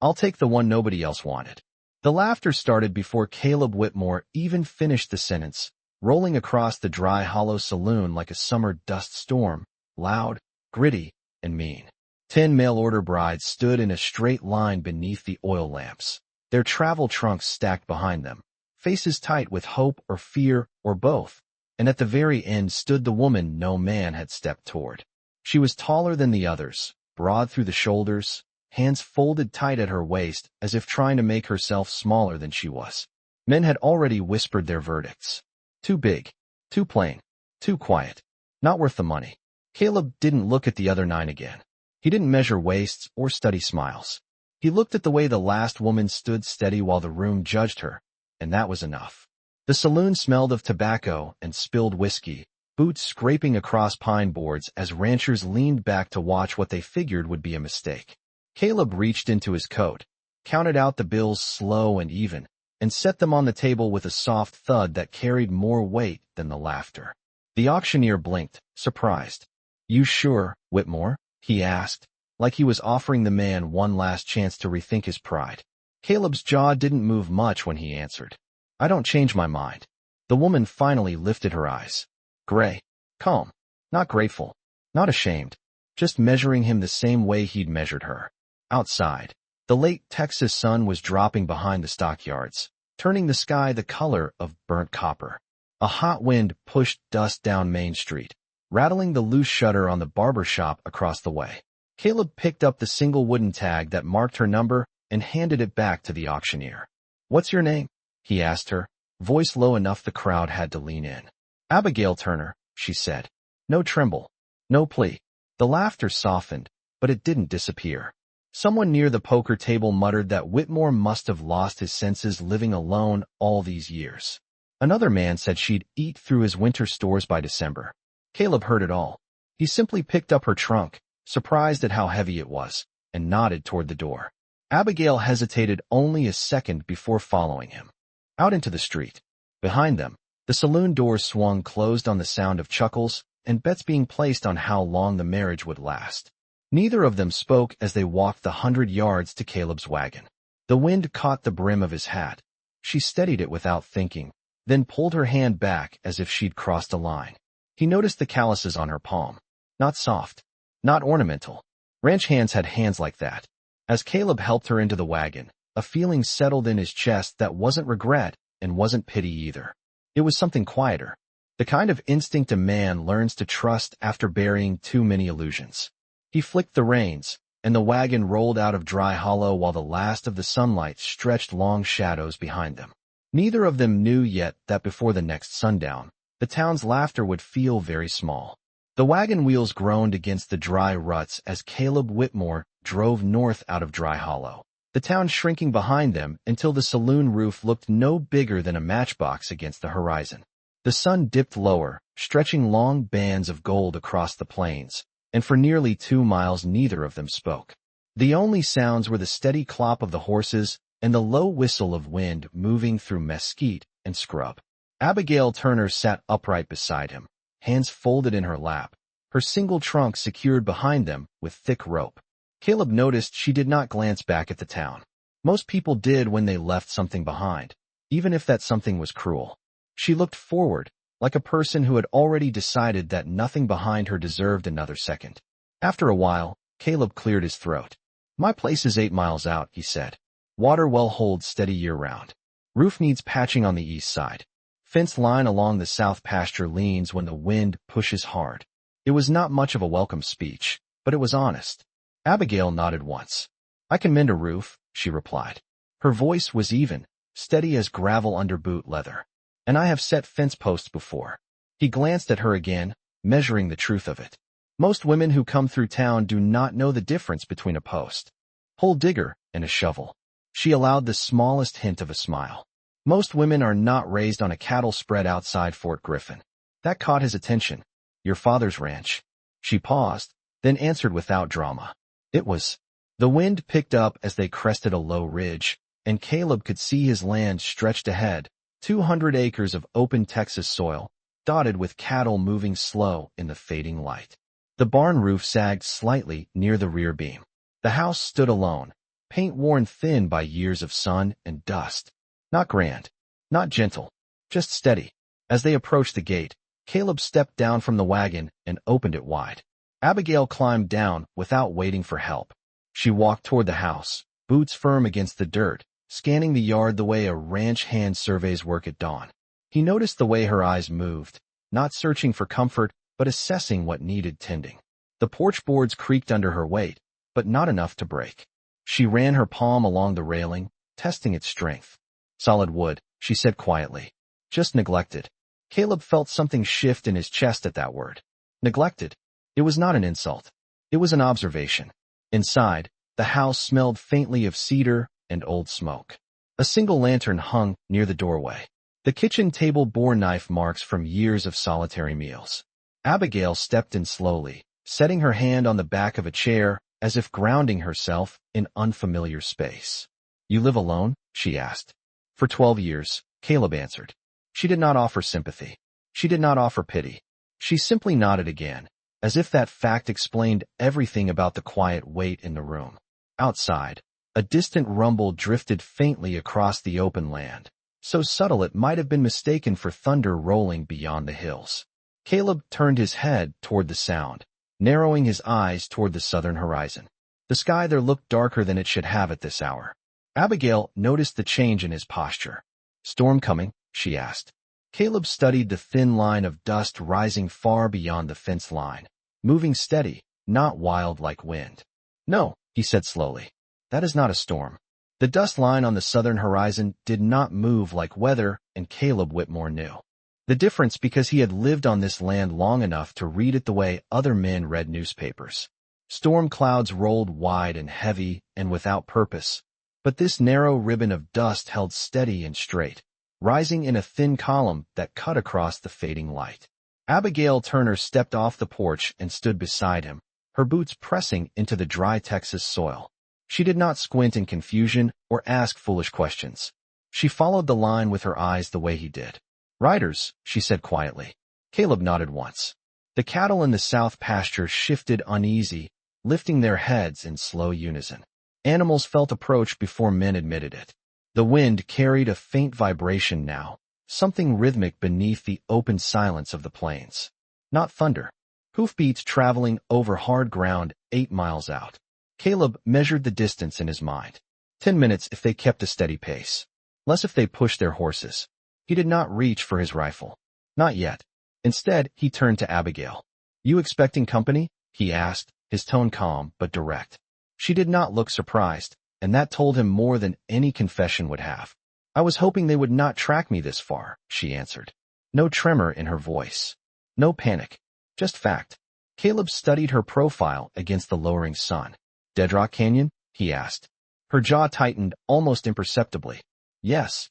I'll take the one nobody else wanted. The laughter started before Caleb Whitmore even finished the sentence, rolling across the dry, hollow saloon like a summer dust storm, loud, gritty, and mean. 10 mail-order brides stood in a straight line beneath the oil lamps, their travel trunks stacked behind them, faces tight with hope or fear or both, and at the very end stood the woman no man had stepped toward. She was taller than the others, broad through the shoulders, hands folded tight at her waist as if trying to make herself smaller than she was. Men had already whispered their verdicts. Too big, too plain, too quiet, not worth the money. Caleb didn't look at the other 9 again. He didn't measure waists or study smiles. He looked at the way the last woman stood steady while the room judged her, and that was enough. The saloon smelled of tobacco and spilled whiskey, boots scraping across pine boards as ranchers leaned back to watch what they figured would be a mistake. Caleb reached into his coat, counted out the bills slow and even, and set them on the table with a soft thud that carried more weight than the laughter. The auctioneer blinked, surprised. "You sure, Whitmore?" he asked, like he was offering the man one last chance to rethink his pride. Caleb's jaw didn't move much when he answered. "I don't change my mind." The woman finally lifted her eyes. Gray, calm, not grateful, not ashamed, just measuring him the same way he'd measured her. Outside, the late Texas sun was dropping behind the stockyards, turning the sky the color of burnt copper. A hot wind pushed dust down Main Street, rattling the loose shutter on the barber shop across the way. Caleb picked up the single wooden tag that marked her number and handed it back to the auctioneer. "What's your name?" he asked her, voice low enough the crowd had to lean in. "Abigail Turner," she said. No tremble, no plea. The laughter softened, but it didn't disappear. Someone near the poker table muttered that Whitmore must have lost his senses living alone all these years. Another man said she'd eat through his winter stores by December. Caleb heard it all. He simply picked up her trunk, surprised at how heavy it was, and nodded toward the door. Abigail hesitated only a second before following him. Out into the street. Behind them, the saloon doors swung closed on the sound of chuckles and bets being placed on how long the marriage would last. Neither of them spoke as they walked the 100 yards to Caleb's wagon. The wind caught the brim of his hat. She steadied it without thinking, then pulled her hand back as if she'd crossed a line. He noticed the calluses on her palm. Not soft, not ornamental. Ranch hands had hands like that. As Caleb helped her into the wagon, a feeling settled in his chest that wasn't regret and wasn't pity either. It was something quieter, the kind of instinct a man learns to trust after burying too many illusions. He flicked the reins, and the wagon rolled out of Dry Hollow while the last of the sunlight stretched long shadows behind them. Neither of them knew yet that before the next sundown, the town's laughter would feel very small. The wagon wheels groaned against the dry ruts as Caleb Whitmore drove north out of Dry Hollow, the town shrinking behind them until the saloon roof looked no bigger than a matchbox against the horizon. The sun dipped lower, stretching long bands of gold across the plains, and for nearly 2 miles neither of them spoke. The only sounds were the steady clop of the horses and the low whistle of wind moving through mesquite and scrub. Abigail Turner sat upright beside him, hands folded in her lap, her single trunk secured behind them with thick rope. Caleb noticed she did not glance back at the town. Most people did when they left something behind, even if that something was cruel. She looked forward, like a person who had already decided that nothing behind her deserved another second. After a while, Caleb cleared his throat. "My place is 8 miles out," he said. "Water well holds steady year-round. Roof needs patching on the east side. Fence line along the south pasture leans when the wind pushes hard." It was not much of a welcome speech, but it was honest. Abigail nodded once. "I can mend a roof," she replied. Her voice was even, steady as gravel under boot leather. "And I have set fence posts before." He glanced at her again, measuring the truth of it. Most women who come through town do not know the difference between a post, hole digger, and a shovel. She allowed the smallest hint of a smile. Most women are not raised on a cattle spread outside Fort Griffin. That caught his attention. "Your father's ranch." She paused, then answered without drama. "It was." The wind picked up as they crested a low ridge, and Caleb could see his land stretched ahead, 200 acres of open Texas soil, dotted with cattle moving slow in the fading light. The barn roof sagged slightly near the rear beam. The house stood alone, paint worn thin by years of sun and dust. Not grand, not gentle, just steady. As they approached the gate, Caleb stepped down from the wagon and opened it wide. Abigail climbed down without waiting for help. She walked toward the house, boots firm against the dirt, scanning the yard the way a ranch hand surveys work at dawn. He noticed the way her eyes moved, not searching for comfort, but assessing what needed tending. The porch boards creaked under her weight, but not enough to break. She ran her palm along the railing, testing its strength. Solid wood, she said quietly. Just neglected. Caleb felt something shift in his chest at that word. Neglected. It was not an insult. It was an observation. Inside, the house smelled faintly of cedar and old smoke. A single lantern hung near the doorway. The kitchen table bore knife marks from years of solitary meals. Abigail stepped in slowly, setting her hand on the back of a chair as if grounding herself in unfamiliar space. "You live alone?" she asked. "For 12 years, Caleb answered. She did not offer sympathy. She did not offer pity. She simply nodded again, as if that fact explained everything about the quiet weight in the room. Outside, a distant rumble drifted faintly across the open land, so subtle it might have been mistaken for thunder rolling beyond the hills. Caleb turned his head toward the sound, narrowing his eyes toward the southern horizon. The sky there looked darker than it should have at this hour. Abigail noticed the change in his posture. "Storm coming?" she asked. Caleb studied the thin line of dust rising far beyond the fence line, moving steady, not wild like wind. "No," he said slowly. "That is not a storm." The dust line on the southern horizon did not move like weather, and Caleb Whitmore knew the difference because he had lived on this land long enough to read it the way other men read newspapers. Storm clouds rolled wide and heavy and without purpose, but this narrow ribbon of dust held steady and straight, rising in a thin column that cut across the fading light. Abigail Turner stepped off the porch and stood beside him, her boots pressing into the dry Texas soil. She did not squint in confusion or ask foolish questions. She followed the line with her eyes the way he did. "Riders," she said quietly. Caleb nodded once. The cattle in the south pasture shifted uneasy, lifting their heads in slow unison. Animals felt approach before men admitted it. The wind carried a faint vibration now, something rhythmic beneath the open silence of the plains. Not thunder. Hoofbeats traveling over hard ground 8 miles out. Caleb measured the distance in his mind. 10 minutes if they kept a steady pace. Less if they pushed their horses. He did not reach for his rifle. Not yet. Instead, he turned to Abigail. "You expecting company?" he asked, his tone calm but direct. She did not look surprised, and that told him more than any confession would have. "I was hoping they would not track me this far," she answered. No tremor in her voice. No panic. Just fact. Caleb studied her profile against the lowering sun. "Deadrock Canyon?" he asked. Her jaw tightened almost imperceptibly. "Yes."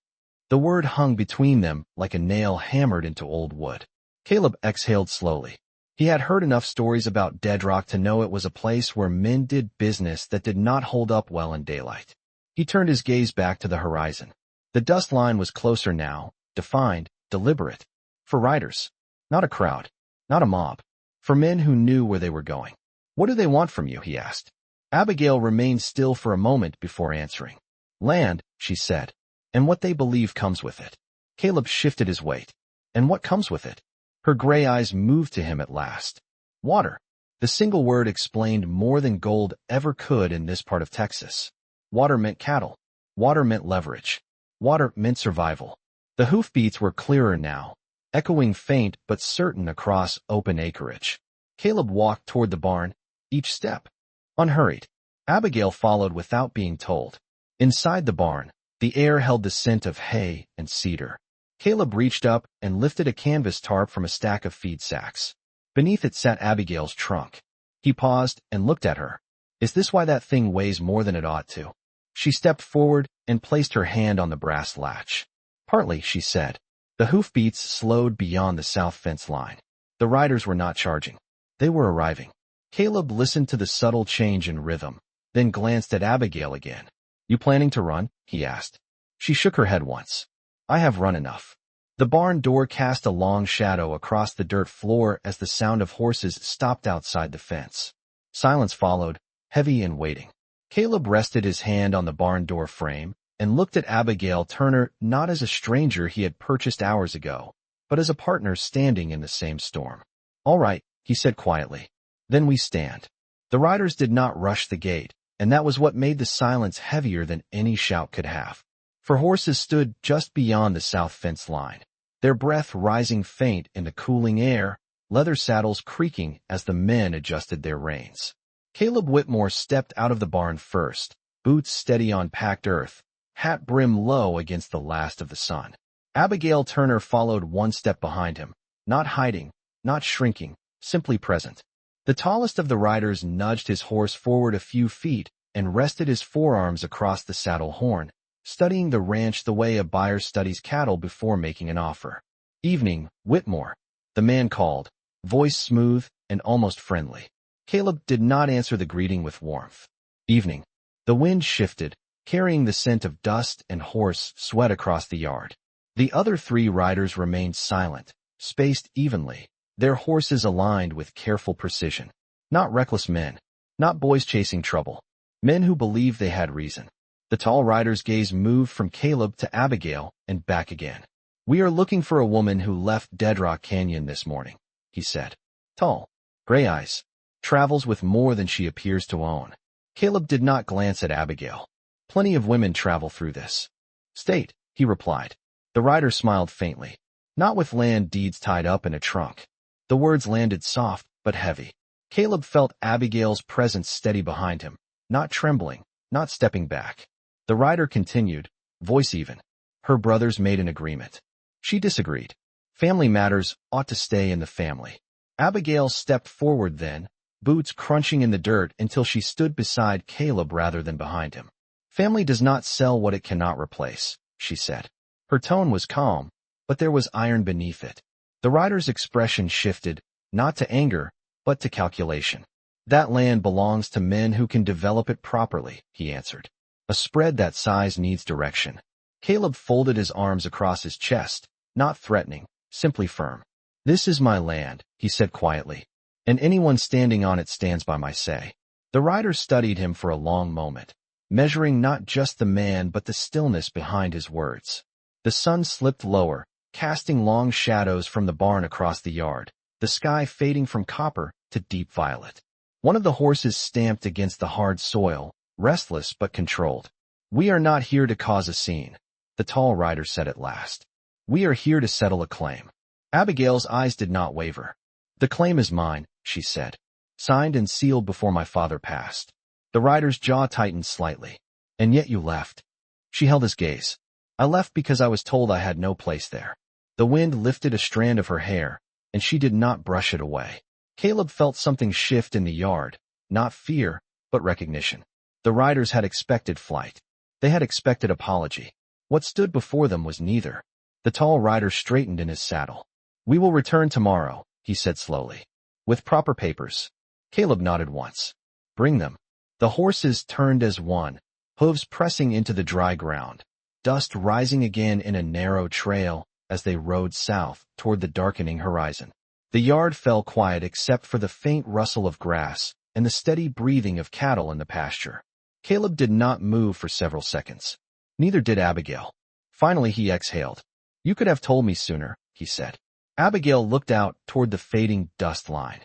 The word hung between them like a nail hammered into old wood. Caleb exhaled slowly. He had heard enough stories about Deadrock to know it was a place where men did business that did not hold up well in daylight. He turned his gaze back to the horizon. The dust line was closer now, defined, deliberate. For riders. Not a crowd. Not a mob. For men who knew where they were going. "What do they want from you?" he asked. Abigail remained still for a moment before answering. "Land," she said, "and what they believe comes with it." Caleb shifted his weight. "And what comes with it?" Her gray eyes moved to him at last. "Water." The single word explained more than gold ever could in this part of Texas. Water meant cattle. Water meant leverage. Water meant survival. The hoofbeats were clearer now, echoing faint but certain across open acreage. Caleb walked toward the barn, each step unhurried. Abigail followed without being told. Inside the barn, the air held the scent of hay and cedar. Caleb reached up and lifted a canvas tarp from a stack of feed sacks. Beneath it sat Abigail's trunk. He paused and looked at her. "Is this why that thing weighs more than it ought to?" She stepped forward and placed her hand on the brass latch. "Partly," she said. The hoofbeats slowed beyond the south fence line. The riders were not charging. They were arriving. Caleb listened to the subtle change in rhythm, then glanced at Abigail again. "You planning to run?" he asked. She shook her head once. "I have run enough." The barn door cast a long shadow across the dirt floor as the sound of horses stopped outside the fence. Silence followed, heavy and waiting. Caleb rested his hand on the barn door frame and looked at Abigail Turner not as a stranger he had purchased hours ago, but as a partner standing in the same storm. "All right," he said quietly. "Then we stand." The riders did not rush the gate, and that was what made the silence heavier than any shout could have. For horses stood just beyond the south fence line, their breath rising faint in the cooling air, leather saddles creaking as the men adjusted their reins. Caleb Whitmore stepped out of the barn first, boots steady on packed earth, hat brim low against the last of the sun. Abigail Turner followed one step behind him, not hiding, not shrinking, simply present. The tallest of the riders nudged his horse forward a few feet and rested his forearms across the saddle horn, studying the ranch the way a buyer studies cattle before making an offer. "Evening, Whitmore," the man called, voice smooth and almost friendly. Caleb did not answer the greeting with warmth. "Evening." The wind shifted, carrying the scent of dust and horse sweat across the yard. The other three riders remained silent, spaced evenly, their horses aligned with careful precision. Not reckless men, not boys chasing trouble, men who believed they had reason. The tall rider's gaze moved from Caleb to Abigail and back again. "We are looking for a woman who left Dead Rock Canyon this morning," he said. "Tall, gray eyes, travels with more than she appears to own." Caleb did not glance at Abigail. "Plenty of women travel through this state," he replied. The rider smiled faintly. "Not with land deeds tied up in a trunk." The words landed soft but heavy. Caleb felt Abigail's presence steady behind him, not trembling, not stepping back. The rider continued, voice even. "Her brothers made an agreement." She disagreed. "Family matters ought to stay in the family." Abigail stepped forward then, boots crunching in the dirt until she stood beside Caleb rather than behind him. "Family does not sell what it cannot replace," she said. Her tone was calm, but there was iron beneath it. The rider's expression shifted, not to anger, but to calculation. "That land belongs to men who can develop it properly," he answered. "A spread that size needs direction." Caleb folded his arms across his chest, not threatening, simply firm. "This is my land," he said quietly, "and anyone standing on it stands by my say." The rider studied him for a long moment, measuring not just the man but the stillness behind his words. The sun slipped lower, casting long shadows from the barn across the yard, the sky fading from copper to deep violet. One of the horses stamped against the hard soil, restless but controlled. "We are not here to cause a scene," the tall rider said at last. "We are here to settle a claim." Abigail's eyes did not waver. "The claim is mine," she said, "signed and sealed before my father passed." The rider's jaw tightened slightly. "And yet you left." She held his gaze. "I left because I was told I had no place there." The wind lifted a strand of her hair, and she did not brush it away. Caleb felt something shift in the yard, not fear, but recognition. The riders had expected flight. They had expected apology. What stood before them was neither. The tall rider straightened in his saddle. "We will return tomorrow," he said slowly. "With proper papers." Caleb nodded once. "Bring them." The horses turned as one, hooves pressing into the dry ground, dust rising again in a narrow trail as they rode south toward the darkening horizon. The yard fell quiet except for the faint rustle of grass and the steady breathing of cattle in the pasture. Caleb did not move for several seconds. Neither did Abigail. Finally he exhaled. "You could have told me sooner," he said. Abigail looked out toward the fading dust line.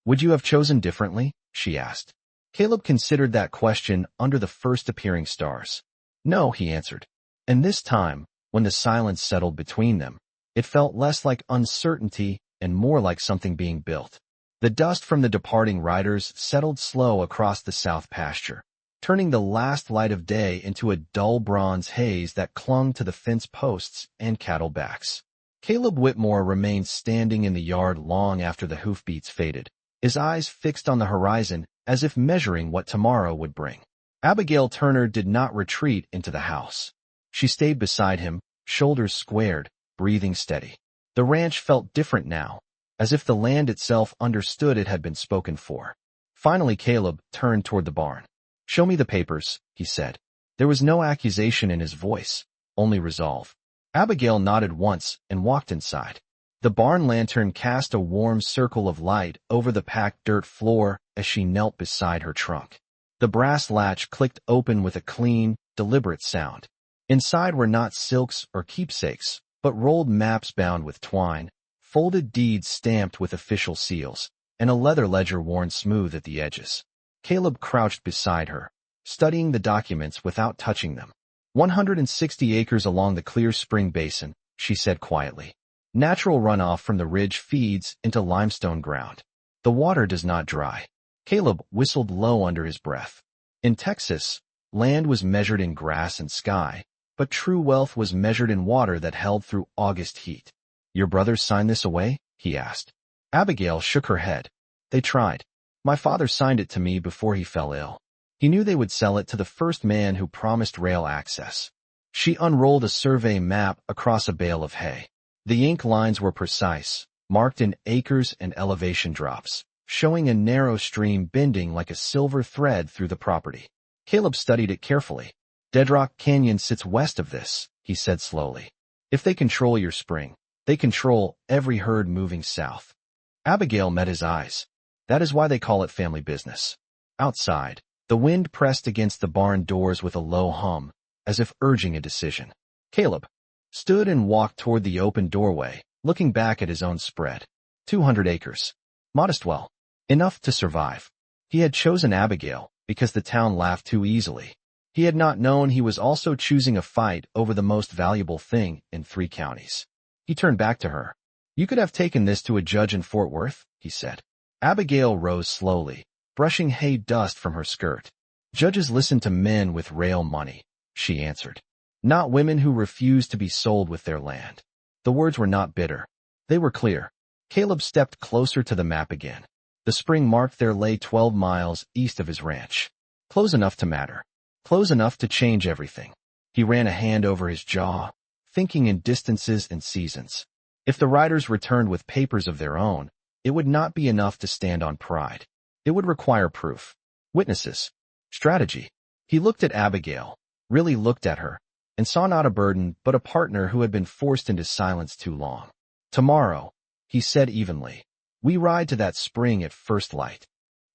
"Would you have chosen differently?" she asked. Caleb considered that question under the first appearing stars. "No," he answered. And this time, when the silence settled between them, it felt less like uncertainty and more like something being built. The dust from the departing riders settled slow across the south pasture, turning the last light of day into a dull bronze haze that clung to the fence posts and cattle backs. Caleb Whitmore remained standing in the yard long after the hoofbeats faded, his eyes fixed on the horizon as if measuring what tomorrow would bring. Abigail Turner did not retreat into the house. She stayed beside him, shoulders squared, breathing steady. The ranch felt different now, as if the land itself understood it had been spoken for. Finally Caleb turned toward the barn. "Show me the papers," he said. There was no accusation in his voice, only resolve. Abigail nodded once and walked inside. The barn lantern cast a warm circle of light over the packed dirt floor as she knelt beside her trunk. The brass latch clicked open with a clean, deliberate sound. Inside were not silks or keepsakes, but rolled maps bound with twine, folded deeds stamped with official seals, and a leather ledger worn smooth at the edges. Caleb crouched beside her, studying the documents without touching them. 160 acres along the Clear Spring Basin, she said quietly. Natural runoff from the ridge feeds into limestone ground. The water does not dry. Caleb whistled low under his breath. In Texas, land was measured in grass and sky, but true wealth was measured in water that held through August heat. Your brothers signed this away? He asked. Abigail shook her head. They tried. My father signed it to me before he fell ill. He knew they would sell it to the first man who promised rail access. She unrolled a survey map across a bale of hay. The ink lines were precise, marked in acres and elevation drops, showing a narrow stream bending like a silver thread through the property. Caleb studied it carefully. Deadrock Canyon sits west of this, he said slowly. If they control your spring, they control every herd moving south. Abigail met his eyes. That is why they call it family business. Outside, the wind pressed against the barn doors with a low hum, as if urging a decision. Caleb stood and walked toward the open doorway, looking back at his own spread. 200 acres. Modest well. Enough to survive. He had chosen Abigail because the town laughed too easily. He had not known he was also choosing a fight over the most valuable thing in 3 counties. He turned back to her. You could have taken this to a judge in Fort Worth, he said. Abigail rose slowly, brushing hay dust from her skirt. Judges listen to men with rail money, she answered. Not women who refuse to be sold with their land. The words were not bitter. They were clear. Caleb stepped closer to the map again. The spring marked there lay 12 miles east of his ranch. Close enough to matter. Close enough to change everything. He ran a hand over his jaw, thinking in distances and seasons. If the riders returned with papers of their own, it would not be enough to stand on pride. It would require proof. Witnesses. Strategy. He looked at Abigail, really looked at her, and saw not a burden but a partner who had been forced into silence too long. Tomorrow, he said evenly, we ride to that spring at first light.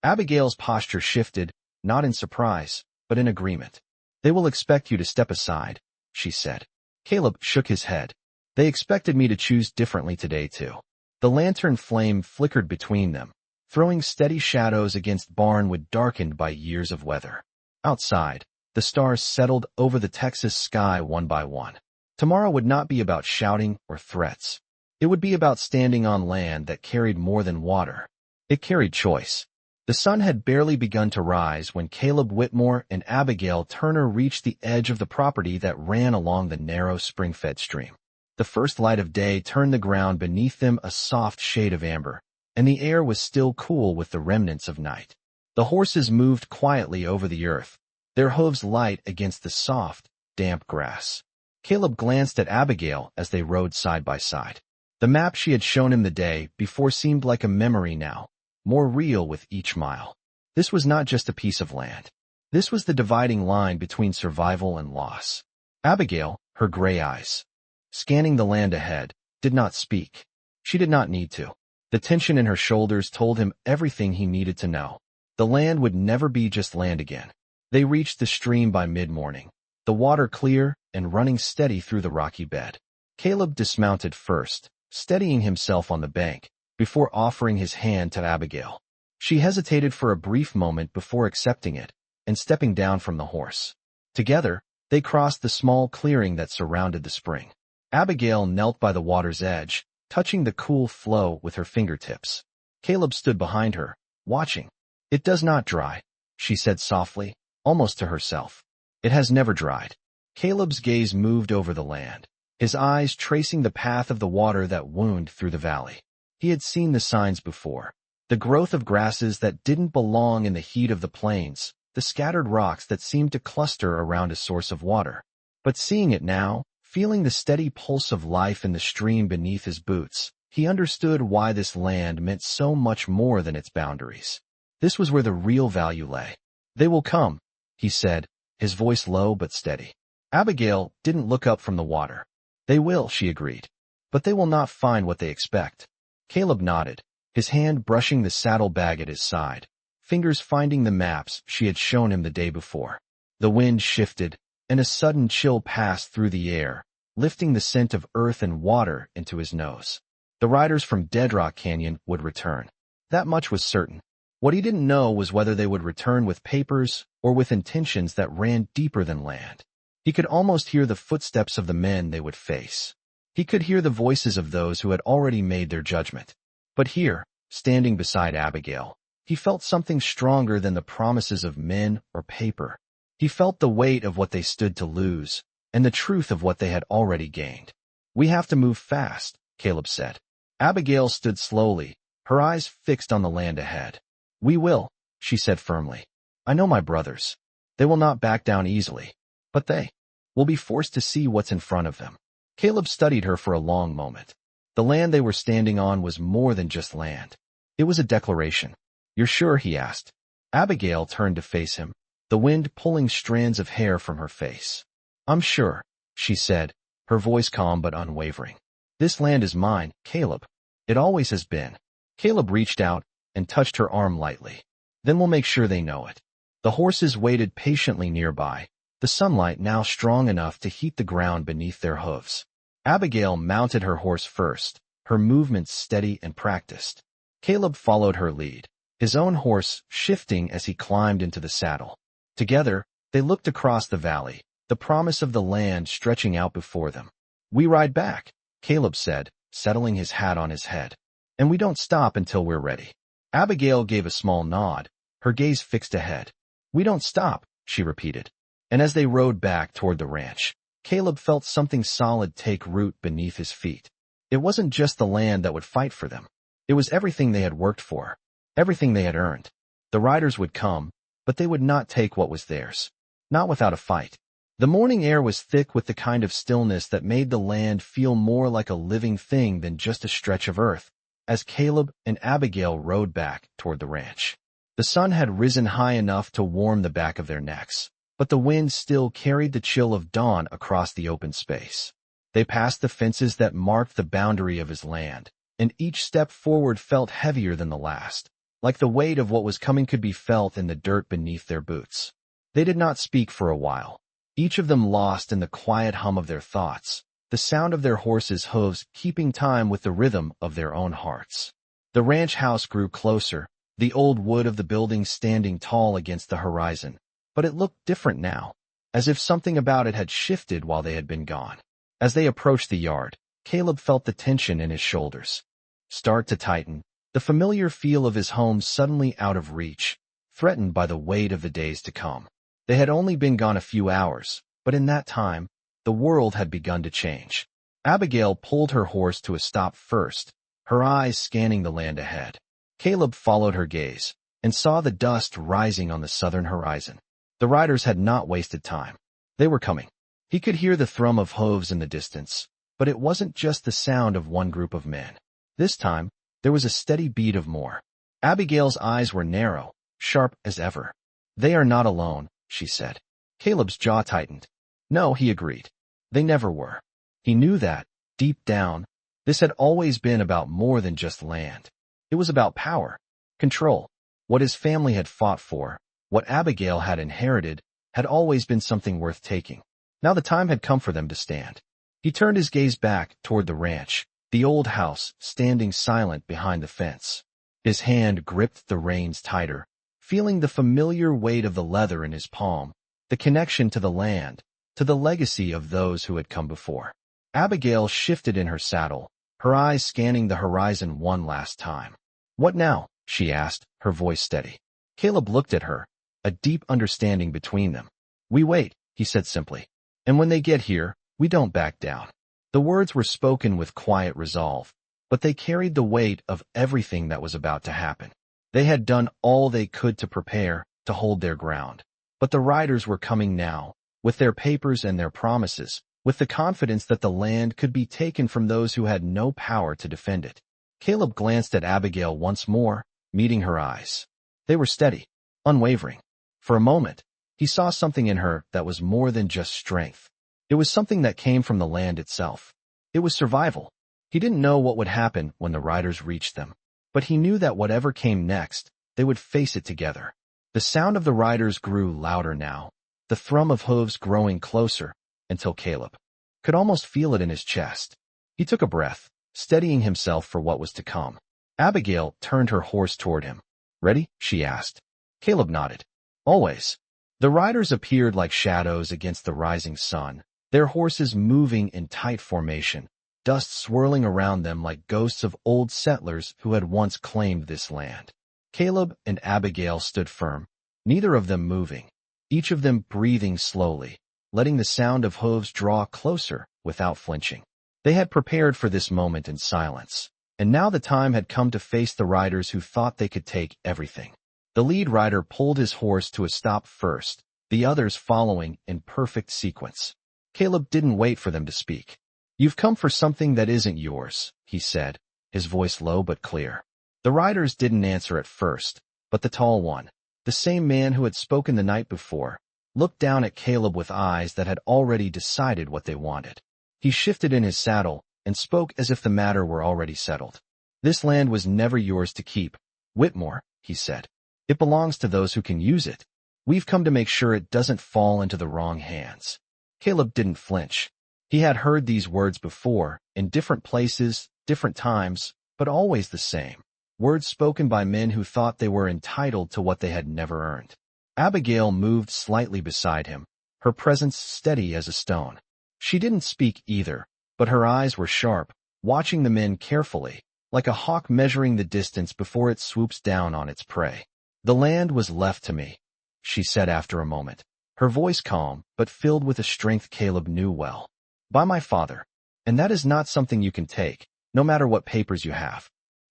Abigail's posture shifted, not in surprise, but in agreement. They will expect you to step aside, she said. Caleb shook his head. They expected me to choose differently today too. The lantern flame flickered between them, throwing steady shadows against barnwood darkened by years of weather. Outside, the stars settled over the Texas sky one by one. Tomorrow would not be about shouting or threats. It would be about standing on land that carried more than water. It carried choice. The sun had barely begun to rise when Caleb Whitmore and Abigail Turner reached the edge of the property that ran along the narrow spring-fed stream. The first light of day turned the ground beneath them a soft shade of amber, and the air was still cool with the remnants of night. The horses moved quietly over the earth, their hooves light against the soft, damp grass. Caleb glanced at Abigail as they rode side by side. The map she had shown him the day before seemed like a memory now, more real with each mile. This was not just a piece of land. This was the dividing line between survival and loss. Abigail, her gray eyes, scanning the land ahead, did not speak. She did not need to. The tension in her shoulders told him everything he needed to know. The land would never be just land again. They reached the stream by mid-morning, the water clear and running steady through the rocky bed. Caleb dismounted first, steadying himself on the bank, before offering his hand to Abigail. She hesitated for a brief moment before accepting it and stepping down from the horse. Together, they crossed the small clearing that surrounded the spring. Abigail knelt by the water's edge, touching the cool flow with her fingertips. Caleb stood behind her, watching. It does not dry, she said softly, almost to herself. It has never dried. Caleb's gaze moved over the land, his eyes tracing the path of the water that wound through the valley. He had seen the signs before. The growth of grasses that didn't belong in the heat of the plains, the scattered rocks that seemed to cluster around a source of water. But seeing it now, feeling the steady pulse of life in the stream beneath his boots, he understood why this land meant so much more than its boundaries. This was where the real value lay. They will come, he said, his voice low but steady. Abigail didn't look up from the water. They will, she agreed. But they will not find what they expect. Caleb nodded, his hand brushing the saddlebag at his side. fingers finding the maps she had shown him the day before. The wind shifted, and a sudden chill passed through the air, lifting the scent of earth and water into his nose. The riders from Dead Rock Canyon would return. That much was certain. What he didn't know was whether they would return with papers or with intentions that ran deeper than land. He could almost hear the footsteps of the men they would face. He could hear the voices of those who had already made their judgment. But here, standing beside Abigail, he felt something stronger than the promises of men or paper. He felt the weight of what they stood to lose, and the truth of what they had already gained. "We have to move fast," Caleb said. Abigail stood slowly, her eyes fixed on the land ahead. "We will," she said firmly. "I know my brothers. They will not back down easily. But they will be forced to see what's in front of them." Caleb studied her for a long moment. The land they were standing on was more than just land. It was a declaration. "You're sure?" he asked. Abigail turned to face him, the wind pulling strands of hair from her face. "I'm sure," she said, her voice calm but unwavering. "This land is mine, Caleb. It always has been." Caleb reached out and touched her arm lightly. "Then we'll make sure they know it." The horses waited patiently nearby, the sunlight now strong enough to heat the ground beneath their hooves. Abigail mounted her horse first, her movements steady and practiced. Caleb followed her lead, his own horse shifting as he climbed into the saddle. Together, they looked across the valley, the promise of the land stretching out before them. "We ride back," Caleb said, settling his hat on his head. "And we don't stop until we're ready." Abigail gave a small nod, her gaze fixed ahead. "We don't stop," she repeated. And as they rode back toward the ranch, Caleb felt something solid take root beneath his feet. It wasn't just the land that would fight for them. It was everything they had worked for, everything they had earned. The riders would come, but they would not take what was theirs. Not without a fight. The morning air was thick with the kind of stillness that made the land feel more like a living thing than just a stretch of earth, as Caleb and Abigail rode back toward the ranch. The sun had risen high enough to warm the back of their necks, but the wind still carried the chill of dawn across the open space. They passed the fences that marked the boundary of his land, and each step forward felt heavier than the last, like the weight of what was coming could be felt in the dirt beneath their boots. They did not speak for a while, each of them lost in the quiet hum of their thoughts, the sound of their horses' hooves keeping time with the rhythm of their own hearts. The ranch house grew closer, the old wood of the building standing tall against the horizon, but it looked different now, as if something about it had shifted while they had been gone. As they approached the yard, Caleb felt the tension in his shoulders start to tighten, the familiar feel of his home suddenly out of reach, threatened by the weight of the days to come. They had only been gone a few hours, but in that time, the world had begun to change. Abigail pulled her horse to a stop first, her eyes scanning the land ahead. Caleb followed her gaze and saw the dust rising on the southern horizon. The riders had not wasted time. They were coming. He could hear the thrum of hooves in the distance, but it wasn't just the sound of one group of men. This time, there was a steady beat of more. Abigail's eyes were narrow, sharp as ever. "They are not alone," she said. Caleb's jaw tightened. "No," he agreed. "They never were." He knew that, deep down, this had always been about more than just land. It was about power, control. What his family had fought for, what Abigail had inherited, had always been something worth taking. Now the time had come for them to stand. He turned his gaze back toward the ranch, the old house standing silent behind the fence. His hand gripped the reins tighter, feeling the familiar weight of the leather in his palm, the connection to the land, to the legacy of those who had come before. Abigail shifted in her saddle, her eyes scanning the horizon one last time. "What now?" she asked, her voice steady. Caleb looked at her, a deep understanding between them. "We wait," he said simply. "And when they get here, we don't back down." The words were spoken with quiet resolve, but they carried the weight of everything that was about to happen. They had done all they could to prepare, to hold their ground. But the riders were coming now, with their papers and their promises, with the confidence that the land could be taken from those who had no power to defend it. Caleb glanced at Abigail once more, meeting her eyes. They were steady, unwavering. For a moment, he saw something in her that was more than just strength. It was something that came from the land itself. It was survival. He didn't know what would happen when the riders reached them, but he knew that whatever came next, they would face it together. The sound of the riders grew louder now, the thrum of hooves growing closer, until Caleb could almost feel it in his chest. He took a breath, steadying himself for what was to come. Abigail turned her horse toward him. "Ready?" she asked. Caleb nodded. "Always." The riders appeared like shadows against the rising sun, their horses moving in tight formation, dust swirling around them like ghosts of old settlers who had once claimed this land. Caleb and Abigail stood firm, neither of them moving, each of them breathing slowly, letting the sound of hooves draw closer without flinching. They had prepared for this moment in silence, and now the time had come to face the riders who thought they could take everything. The lead rider pulled his horse to a stop first, the others following in perfect sequence. Caleb didn't wait for them to speak. "You've come for something that isn't yours," he said, his voice low but clear. The riders didn't answer at first, but the tall one, the same man who had spoken the night before, looked down at Caleb with eyes that had already decided what they wanted. He shifted in his saddle and spoke as if the matter were already settled. "This land was never yours to keep, Whitmore," he said. "It belongs to those who can use it. We've come to make sure it doesn't fall into the wrong hands." Caleb didn't flinch. He had heard these words before, in different places, different times, but always the same. Words spoken by men who thought they were entitled to what they had never earned. Abigail moved slightly beside him, her presence steady as a stone. She didn't speak either, but her eyes were sharp, watching the men carefully, like a hawk measuring the distance before it swoops down on its prey. "The land was left to me," she said after a moment, her voice calm but filled with a strength Caleb knew well. "By my father, and that is not something you can take, no matter what papers you have."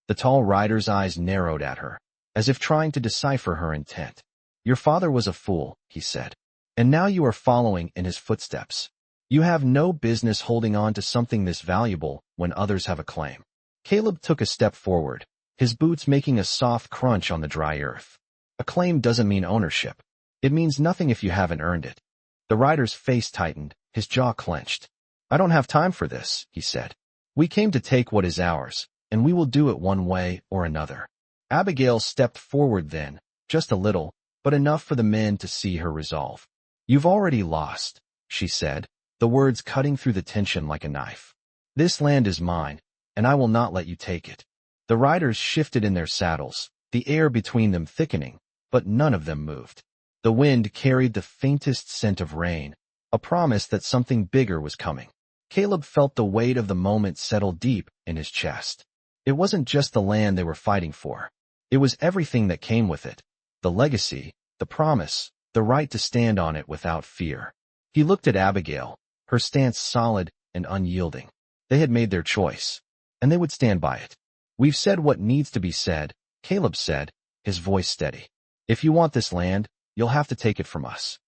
The tall rider's eyes narrowed at her, as if trying to decipher her intent. "Your father was a fool," he said, "and now you are following in his footsteps. You have no business holding on to something this valuable when others have a claim." Caleb took a step forward, his boots making a soft crunch on the dry earth. "A claim doesn't mean ownership. It means nothing if you haven't earned it." The rider's face tightened, his jaw clenched. "I don't have time for this," he said. "We came to take what is ours, and we will do it one way or another." Abigail stepped forward then, just a little, but enough for the men to see her resolve. "You've already lost," she said, the words cutting through the tension like a knife. "This land is mine, and I will not let you take it." The riders shifted in their saddles, the air between them thickening, but none of them moved. The wind carried the faintest scent of rain, a promise that something bigger was coming. Caleb felt the weight of the moment settle deep in his chest. It wasn't just the land they were fighting for. It was everything that came with it. The legacy, the promise, the right to stand on it without fear. He looked at Abigail, her stance solid and unyielding. They had made their choice, and they would stand by it. "We've said what needs to be said," Caleb said, his voice steady. "If you want this land, you'll have to take it from us."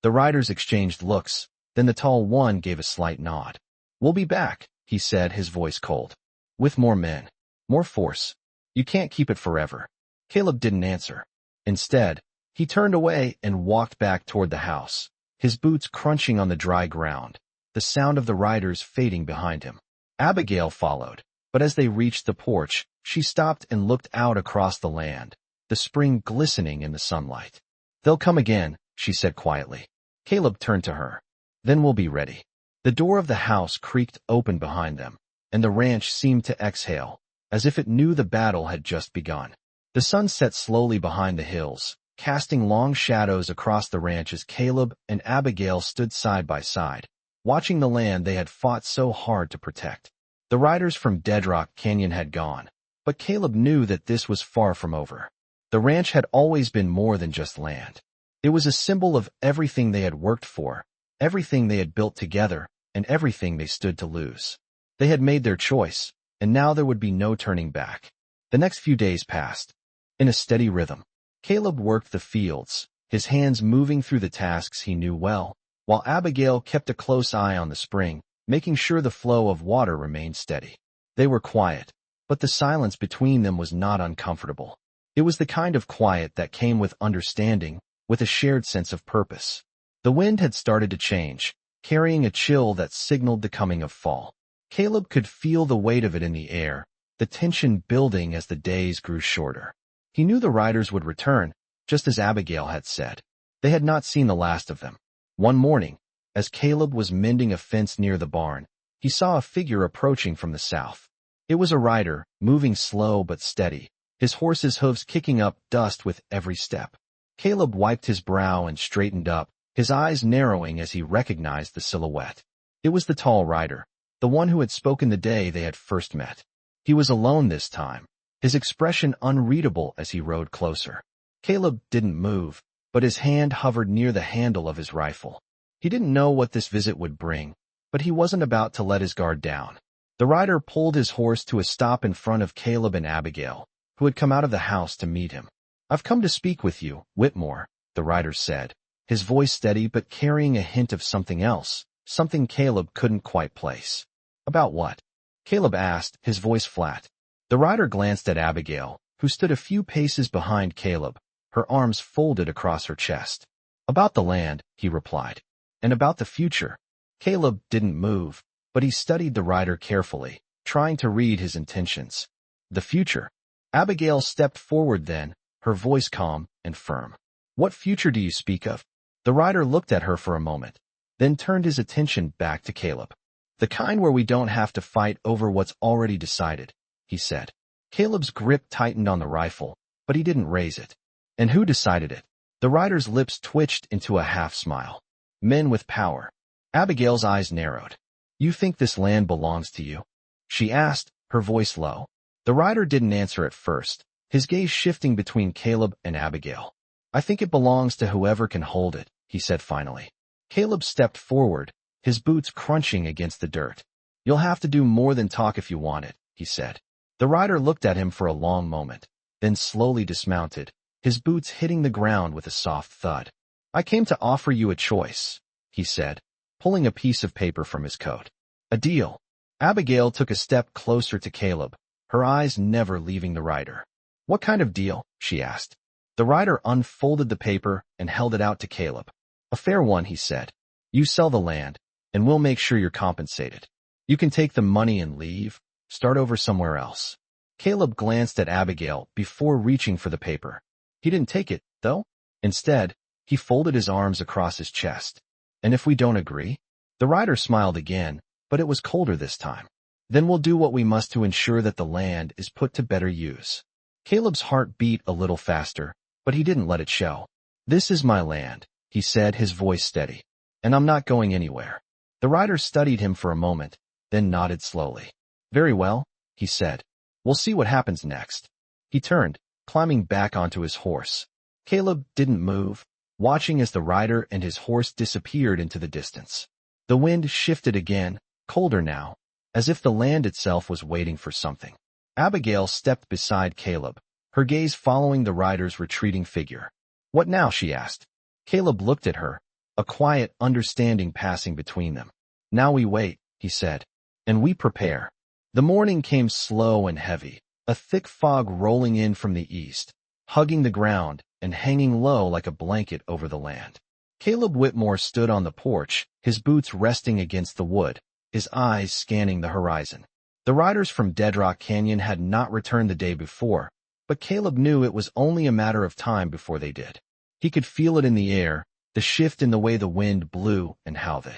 The riders exchanged looks, then the tall one gave a slight nod. "We'll be back," he said, his voice cold. "With more men. More force. You can't keep it forever." Caleb didn't answer. Instead, he turned away and walked back toward the house, his boots crunching on the dry ground, the sound of the riders fading behind him. Abigail followed, but as they reached the porch, she stopped and looked out across the land, the spring glistening in the sunlight. "They'll come again," she said quietly. Caleb turned to her. "Then we'll be ready." The door of the house creaked open behind them, and the ranch seemed to exhale, as if it knew the battle had just begun. The sun set slowly behind the hills, casting long shadows across the ranch as Caleb and Abigail stood side by side, watching the land they had fought so hard to protect. The riders from Dead Rock Canyon had gone, but Caleb knew that this was far from over. The ranch had always been more than just land. It was a symbol of everything they had worked for, everything they had built together, and everything they stood to lose. They had made their choice, and now there would be no turning back. The next few days passed. In a steady rhythm, Caleb worked the fields, his hands moving through the tasks he knew well, while Abigail kept a close eye on the spring, making sure the flow of water remained steady. They were quiet, but the silence between them was not uncomfortable. It was the kind of quiet that came with understanding, with a shared sense of purpose. The wind had started to change, carrying a chill that signaled the coming of fall. Caleb could feel the weight of it in the air, the tension building as the days grew shorter. He knew the riders would return, just as Abigail had said. They had not seen the last of them. One morning, as Caleb was mending a fence near the barn, he saw a figure approaching from the south. It was a rider, moving slow but steady, his horse's hooves kicking up dust with every step. Caleb wiped his brow and straightened up, his eyes narrowing as he recognized the silhouette. It was the tall rider, the one who had spoken the day they had first met. He was alone this time, his expression unreadable as he rode closer. Caleb didn't move, but his hand hovered near the handle of his rifle. He didn't know what this visit would bring, but he wasn't about to let his guard down. The rider pulled his horse to a stop in front of Caleb and Abigail, who had come out of the house to meet him. "I've come to speak with you, Whitmore," the rider said, his voice steady but carrying a hint of something else, something Caleb couldn't quite place. "About what?" Caleb asked, his voice flat. The rider glanced at Abigail, who stood a few paces behind Caleb, her arms folded across her chest. "About the land," he replied, "and about the future." Caleb didn't move, but he studied the rider carefully, trying to read his intentions. "The future?" Abigail stepped forward then, her voice calm and firm. "What future do you speak of?" The rider looked at her for a moment, then turned his attention back to Caleb. "The kind where we don't have to fight over what's already decided," he said. Caleb's grip tightened on the rifle, but he didn't raise it. "And who decided it?" The rider's lips twitched into a half-smile. "Men with power." Abigail's eyes narrowed. "You think this land belongs to you?" she asked, her voice low. The rider didn't answer at first, his gaze shifting between Caleb and Abigail. "I think it belongs to whoever can hold it," he said finally. Caleb stepped forward, his boots crunching against the dirt. "You'll have to do more than talk if you want it," he said. The rider looked at him for a long moment, then slowly dismounted, his boots hitting the ground with a soft thud. "I came to offer you a choice," he said, pulling a piece of paper from his coat. "A deal." Abigail took a step closer to Caleb, her eyes never leaving the rider. "What kind of deal?" she asked. The rider unfolded the paper and held it out to Caleb. "A fair one," he said. "You sell the land, and we'll make sure you're compensated. You can take the money and leave, start over somewhere else." Caleb glanced at Abigail before reaching for the paper. He didn't take it, though. Instead, he folded his arms across his chest. "And if we don't agree?" The rider smiled again, but it was colder this time. "Then we'll do what we must to ensure that the land is put to better use." Caleb's heart beat a little faster, but he didn't let it show. "This is my land," he said, his voice steady, "and I'm not going anywhere." The rider studied him for a moment, then nodded slowly. "Very well," he said. "We'll see what happens next." He turned, climbing back onto his horse. Caleb didn't move, watching as the rider and his horse disappeared into the distance. The wind shifted again, colder now, as if the land itself was waiting for something. Abigail stepped beside Caleb, her gaze following the rider's retreating figure. "What now?" she asked. Caleb looked at her, a quiet understanding passing between them. "Now we wait," he said, "and we prepare." The morning came slow and heavy, a thick fog rolling in from the east, hugging the ground and hanging low like a blanket over the land. Caleb Whitmore stood on the porch, his boots resting against the wood, his eyes scanning the horizon. The riders from Dead Rock Canyon had not returned the day before, but Caleb knew it was only a matter of time before they did. He could feel it in the air, the shift in the way the wind blew and how the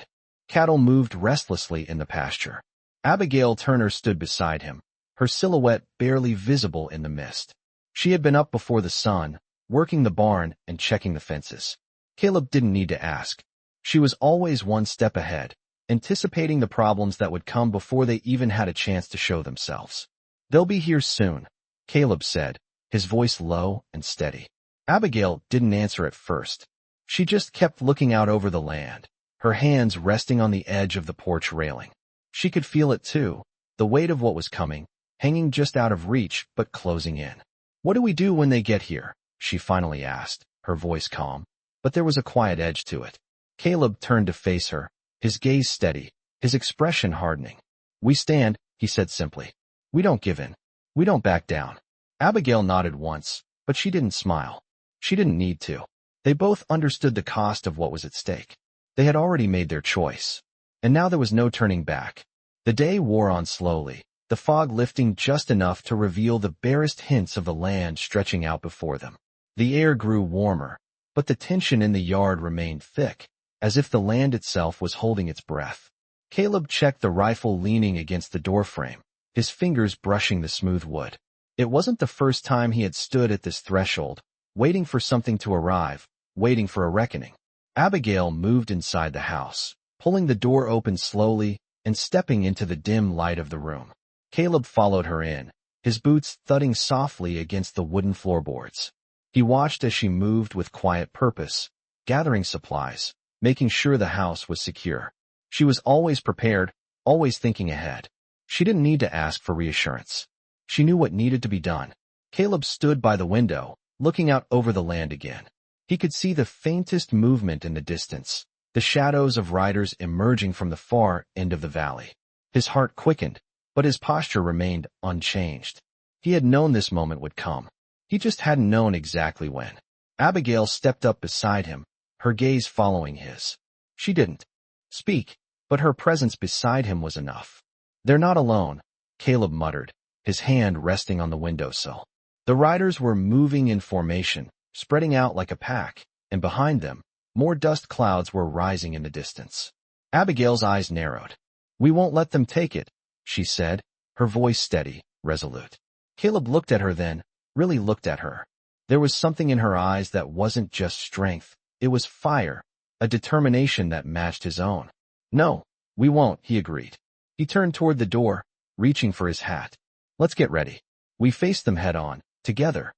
cattle moved restlessly in the pasture. Abigail Turner stood beside him, her silhouette barely visible in the mist. She had been up before the sun, working the barn and checking the fences. Caleb didn't need to ask. She was always one step ahead, anticipating the problems that would come before they even had a chance to show themselves. "They'll be here soon," Caleb said, his voice low and steady. Abigail didn't answer at first. She just kept looking out over the land, her hands resting on the edge of the porch railing. She could feel it too, the weight of what was coming, hanging just out of reach but closing in. "What do we do when they get here?" she finally asked, her voice calm, but there was a quiet edge to it. Caleb turned to face her, his gaze steady, his expression hardening. "We stand," he said simply. "We don't give in. We don't back down." Abigail nodded once, but she didn't smile. She didn't need to. They both understood the cost of what was at stake. They had already made their choice, and now there was no turning back. The day wore on slowly, the fog lifting just enough to reveal the barest hints of the land stretching out before them. The air grew warmer, but the tension in the yard remained thick, as if the land itself was holding its breath. Caleb checked the rifle leaning against the doorframe, his fingers brushing the smooth wood. It wasn't the first time he had stood at this threshold, waiting for something to arrive, waiting for a reckoning. Abigail moved inside the house, pulling the door open slowly and stepping into the dim light of the room. Caleb followed her in, his boots thudding softly against the wooden floorboards. He watched as she moved with quiet purpose, gathering supplies, making sure the house was secure. She was always prepared, always thinking ahead. She didn't need to ask for reassurance. She knew what needed to be done. Caleb stood by the window, looking out over the land again. He could see the faintest movement in the distance, the shadows of riders emerging from the far end of the valley. His heart quickened, but his posture remained unchanged. He had known this moment would come. He just hadn't known exactly when. Abigail stepped up beside him, her gaze following his. She didn't speak, but her presence beside him was enough. "They're not alone," Caleb muttered, his hand resting on the windowsill. The riders were moving in formation, spreading out like a pack, and behind them, more dust clouds were rising in the distance. Abigail's eyes narrowed. "We won't let them take it," she said, her voice steady, resolute. Caleb looked at her then, really looked at her. There was something in her eyes that wasn't just strength, it was fire, a determination that matched his own. "No, we won't," he agreed. He turned toward the door, reaching for his hat. "Let's get ready." We faced them head on, together.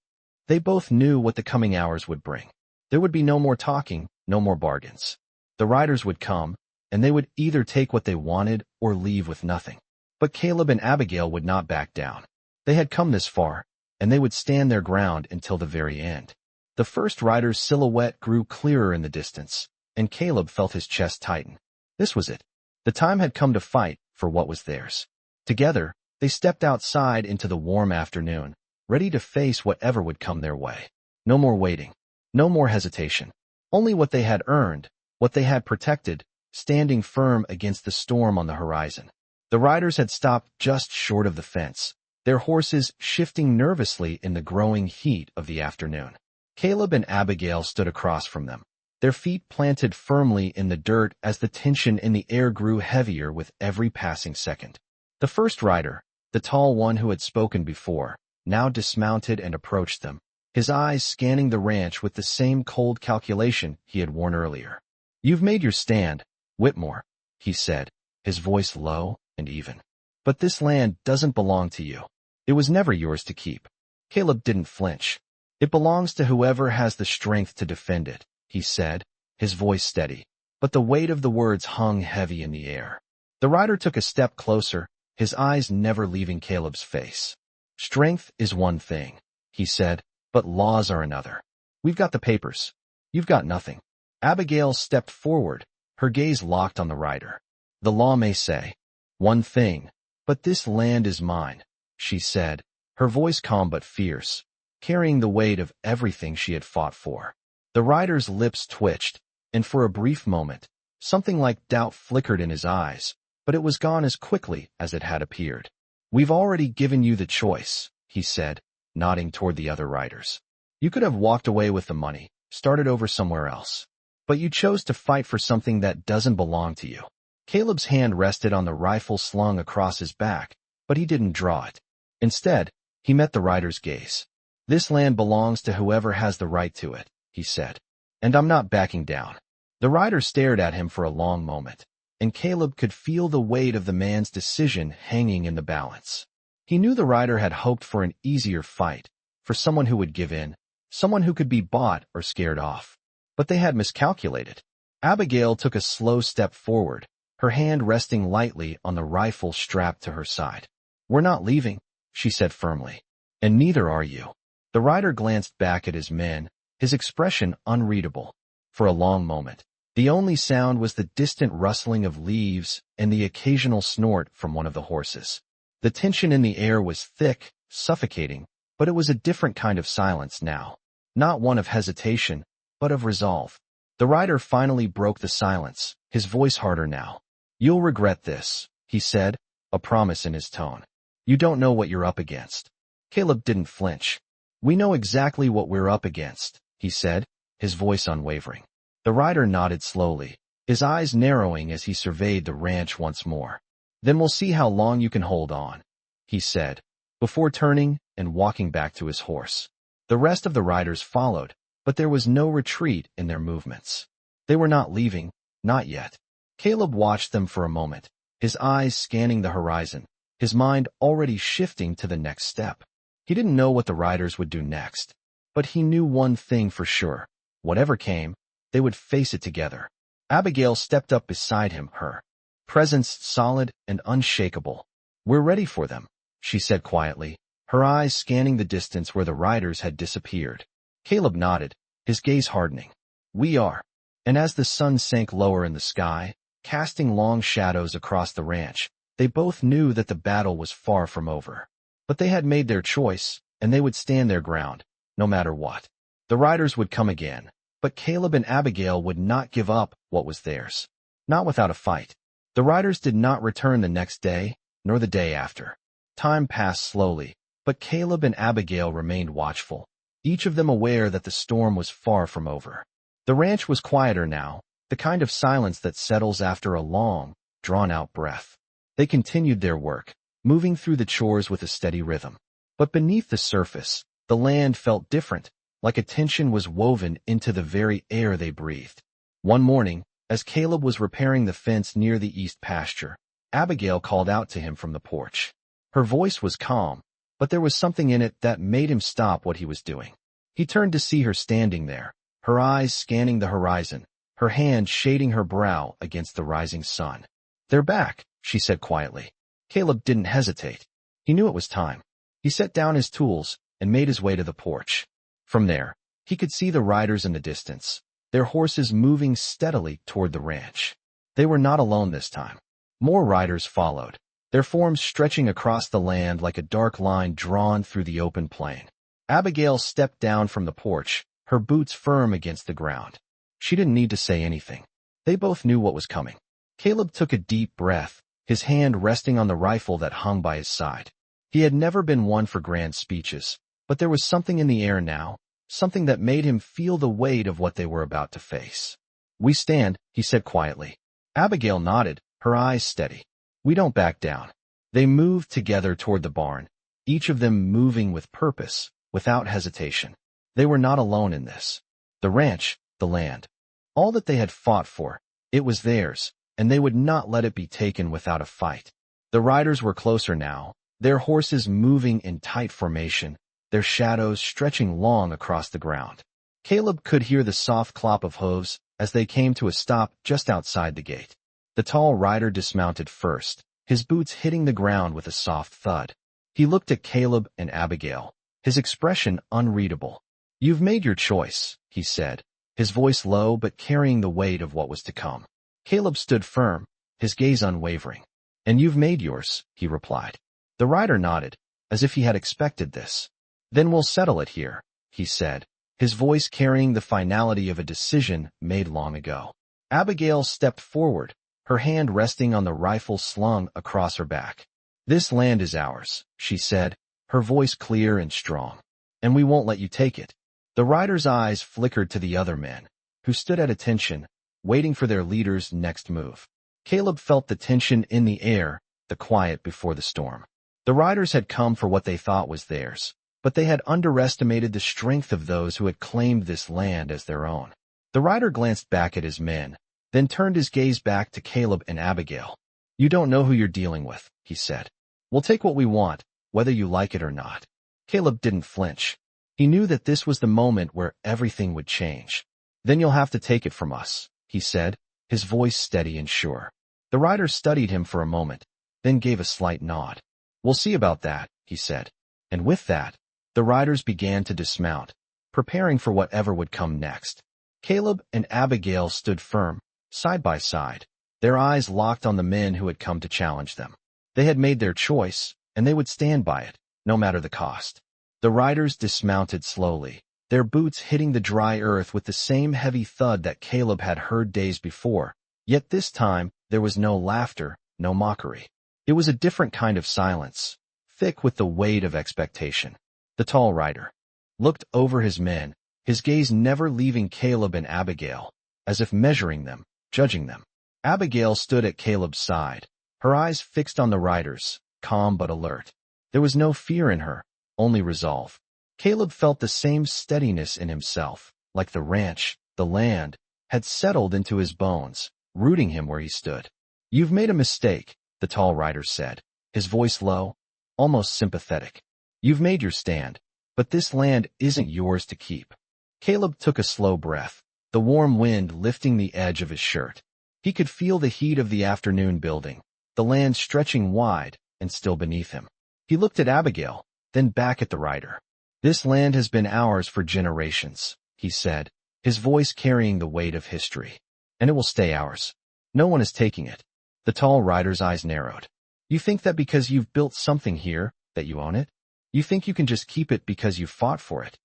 They both knew what the coming hours would bring. There would be no more talking, no more bargains. The riders would come, and they would either take what they wanted or leave with nothing. But Caleb and Abigail would not back down. They had come this far, and they would stand their ground until the very end. The first rider's silhouette grew clearer in the distance, and Caleb felt his chest tighten. This was it. The time had come to fight for what was theirs. Together, they stepped outside into the warm afternoon, ready to face whatever would come their way. No more waiting. No more hesitation. Only what they had earned, what they had protected, standing firm against the storm on the horizon. The riders had stopped just short of the fence, their horses shifting nervously in the growing heat of the afternoon. Caleb and Abigail stood across from them, their feet planted firmly in the dirt as the tension in the air grew heavier with every passing second. The first rider, the tall one who had spoken before, now dismounted and approached them, his eyes scanning the ranch with the same cold calculation he had worn earlier. "You've made your stand, Whitmore," he said, his voice low and even. "But this land doesn't belong to you. It was never yours to keep." Caleb didn't flinch. "It belongs to whoever has the strength to defend it," he said, his voice steady, but the weight of the words hung heavy in the air. The rider took a step closer, his eyes never leaving Caleb's face. "Strength is one thing," he said, "but laws are another. We've got the papers. You've got nothing." Abigail stepped forward, her gaze locked on the rider. "The law may say one thing, but this land is mine," she said, her voice calm but fierce, carrying the weight of everything she had fought for. The rider's lips twitched, and for a brief moment, something like doubt flickered in his eyes, but it was gone as quickly as it had appeared. "We've already given you the choice," he said, nodding toward the other riders. "You could have walked away with the money, started over somewhere else. But you chose to fight for something that doesn't belong to you." Caleb's hand rested on the rifle slung across his back, but he didn't draw it. Instead, he met the rider's gaze. "This land belongs to whoever has the right to it," he said. "And I'm not backing down." The rider stared at him for a long moment, and Caleb could feel the weight of the man's decision hanging in the balance. He knew the rider had hoped for an easier fight, for someone who would give in, someone who could be bought or scared off. But they had miscalculated. Abigail took a slow step forward, her hand resting lightly on the rifle strapped to her side. "We're not leaving," she said firmly. "And neither are you." The rider glanced back at his men, his expression unreadable. For a long moment, the only sound was the distant rustling of leaves and the occasional snort from one of the horses. The tension in the air was thick, suffocating, but it was a different kind of silence now. Not one of hesitation, but of resolve. The rider finally broke the silence, his voice harder now. "You'll regret this," he said, a promise in his tone. You don't know what you're up against. Caleb didn't flinch. We know exactly what we're up against, he said, his voice unwavering. The rider nodded slowly, his eyes narrowing as he surveyed the ranch once more. Then we'll see how long you can hold on, he said, before turning and walking back to his horse. The rest of the riders followed, but there was no retreat in their movements. They were not leaving, not yet. Caleb watched them for a moment, his eyes scanning the horizon, his mind already shifting to the next step. He didn't know what the riders would do next, but he knew one thing for sure. Whatever came, they would face it together. Abigail stepped up beside him, her presence solid and unshakable. We're ready for them, she said quietly, her eyes scanning the distance where the riders had disappeared. Caleb nodded, his gaze hardening. We are. And as the sun sank lower in the sky, casting long shadows across the ranch, they both knew that the battle was far from over. But they had made their choice, and they would stand their ground, no matter what. The riders would come again, but Caleb and Abigail would not give up what was theirs. Not without a fight. The riders did not return the next day, nor the day after. Time passed slowly, but Caleb and Abigail remained watchful, each of them aware that the storm was far from over. The ranch was quieter now, the kind of silence that settles after a long, drawn-out breath. They continued their work, moving through the chores with a steady rhythm. But beneath the surface, the land felt different, like a tension was woven into the very air they breathed. One morning, as Caleb was repairing the fence near the east pasture, Abigail called out to him from the porch. Her voice was calm, but there was something in it that made him stop what he was doing. He turned to see her standing there, her eyes scanning the horizon, her hand shading her brow against the rising sun. They're back, she said quietly. Caleb didn't hesitate. He knew it was time. He set down his tools and made his way to the porch. From there, he could see the riders in the distance, their horses moving steadily toward the ranch. They were not alone this time. More riders followed, their forms stretching across the land like a dark line drawn through the open plain. Abigail stepped down from the porch, her boots firm against the ground. She didn't need to say anything. They both knew what was coming. Caleb took a deep breath, his hand resting on the rifle that hung by his side. He had never been one for grand speeches, but there was something in the air now, something that made him feel the weight of what they were about to face. We stand, he said quietly. Abigail nodded, her eyes steady. We don't back down. They moved together toward the barn, each of them moving with purpose, without hesitation. They were not alone in this. The ranch, the land, all that they had fought for, it was theirs, and they would not let it be taken without a fight. The riders were closer now, their horses moving in tight formation, their shadows stretching long across the ground. Caleb could hear the soft clop of hooves as they came to a stop just outside the gate. The tall rider dismounted first, his boots hitting the ground with a soft thud. He looked at Caleb and Abigail, his expression unreadable. You've made your choice, he said, his voice low but carrying the weight of what was to come. Caleb stood firm, his gaze unwavering. And you've made yours, he replied. The rider nodded, as if he had expected this. Then we'll settle it here, he said, his voice carrying the finality of a decision made long ago. Abigail stepped forward, her hand resting on the rifle slung across her back. This land is ours, she said, her voice clear and strong. And we won't let you take it. The rider's eyes flickered to the other men, who stood at attention, waiting for their leader's next move. Caleb felt the tension in the air, the quiet before the storm. The riders had come for what they thought was theirs, but they had underestimated the strength of those who had claimed this land as their own. The rider glanced back at his men, then turned his gaze back to Caleb and Abigail. You don't know who you're dealing with, he said. We'll take what we want, whether you like it or not. Caleb didn't flinch. He knew that this was the moment where everything would change. Then you'll have to take it from us, he said, his voice steady and sure. The rider studied him for a moment, then gave a slight nod. We'll see about that, he said. And with that, the riders began to dismount, preparing for whatever would come next. Caleb and Abigail stood firm, side by side, their eyes locked on the men who had come to challenge them. They had made their choice, and they would stand by it, no matter the cost. The riders dismounted slowly, their boots hitting the dry earth with the same heavy thud that Caleb had heard days before, yet this time there was no laughter, no mockery. It was a different kind of silence, thick with the weight of expectation. The tall rider looked over his men, his gaze never leaving Caleb and Abigail, as if measuring them, judging them. Abigail stood at Caleb's side, her eyes fixed on the riders, calm but alert. There was no fear in her, only resolve. Caleb felt the same steadiness in himself, like the ranch, the land, had settled into his bones, rooting him where he stood. "You've made a mistake," the tall rider said, his voice low, almost sympathetic. "You've made your stand, but this land isn't yours to keep." Caleb took a slow breath, the warm wind lifting the edge of his shirt. He could feel the heat of the afternoon building, the land stretching wide and still beneath him. He looked at Abigail, then back at the rider. "This land has been ours for generations," he said, his voice carrying the weight of history. "And it will stay ours. No one is taking it." The tall rider's eyes narrowed. "You think that because you've built something here, that you own it? You think you can just keep it because you fought for it?"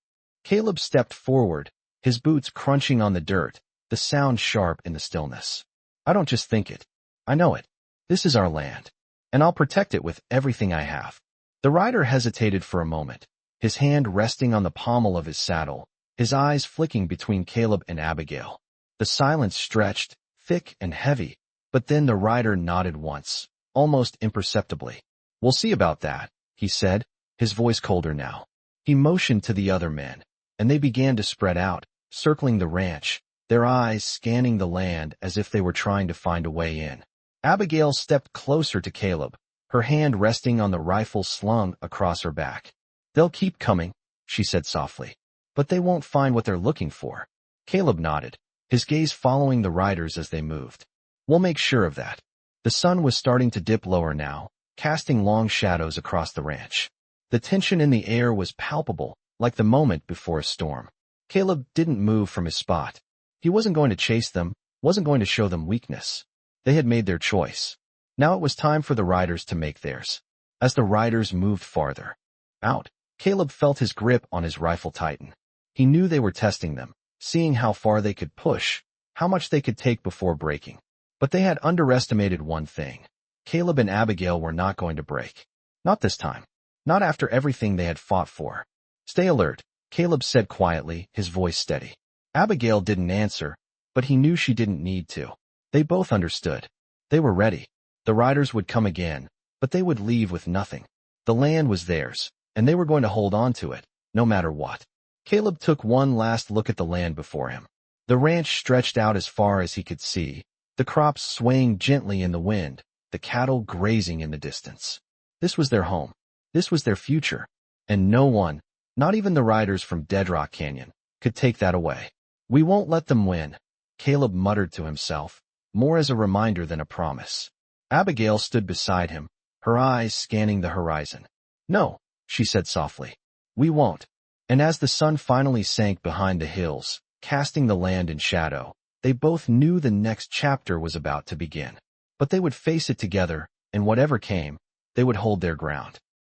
Caleb stepped forward, his boots crunching on the dirt, the sound sharp in the stillness. "I don't just think it. I know it. This is our land, and I'll protect it with everything I have." The rider hesitated for a moment, his hand resting on the pommel of his saddle, his eyes flicking between Caleb and Abigail. The silence stretched, thick and heavy, but then the rider nodded once, almost imperceptibly. "We'll see about that," he said, his voice colder now. He motioned to the other men, and they began to spread out, circling the ranch, their eyes scanning the land as if they were trying to find a way in. Abigail stepped closer to Caleb, her hand resting on the rifle slung across her back. "They'll keep coming," she said softly, "but they won't find what they're looking for." Caleb nodded, his gaze following the riders as they moved. "We'll make sure of that." The sun was starting to dip lower now, casting long shadows across the ranch. The tension in the air was palpable, like the moment before a storm. Caleb didn't move from his spot. He wasn't going to chase them, wasn't going to show them weakness. They had made their choice. Now it was time for the riders to make theirs. As the riders moved farther out, Caleb felt his grip on his rifle tighten. He knew they were testing them, seeing how far they could push, how much they could take before breaking. But they had underestimated one thing. Caleb and Abigail were not going to break. Not this time. Not after everything they had fought for. "Stay alert," Caleb said quietly, his voice steady. Abigail didn't answer, but he knew she didn't need to. They both understood. They were ready. The riders would come again, but they would leave with nothing. The land was theirs, and they were going to hold on to it, no matter what. Caleb took one last look at the land before him. The ranch stretched out as far as he could see, the crops swaying gently in the wind, the cattle grazing in the distance. This was their home. This was their future. And no one, not even the riders from Dead Rock Canyon, could take that away. "We won't let them win," Caleb muttered to himself, more as a reminder than a promise. Abigail stood beside him, her eyes scanning the horizon. "No," she said softly. "We won't." And as the sun finally sank behind the hills, casting the land in shadow, they both knew the next chapter was about to begin. But they would face it together, and whatever came, they would hold their ground.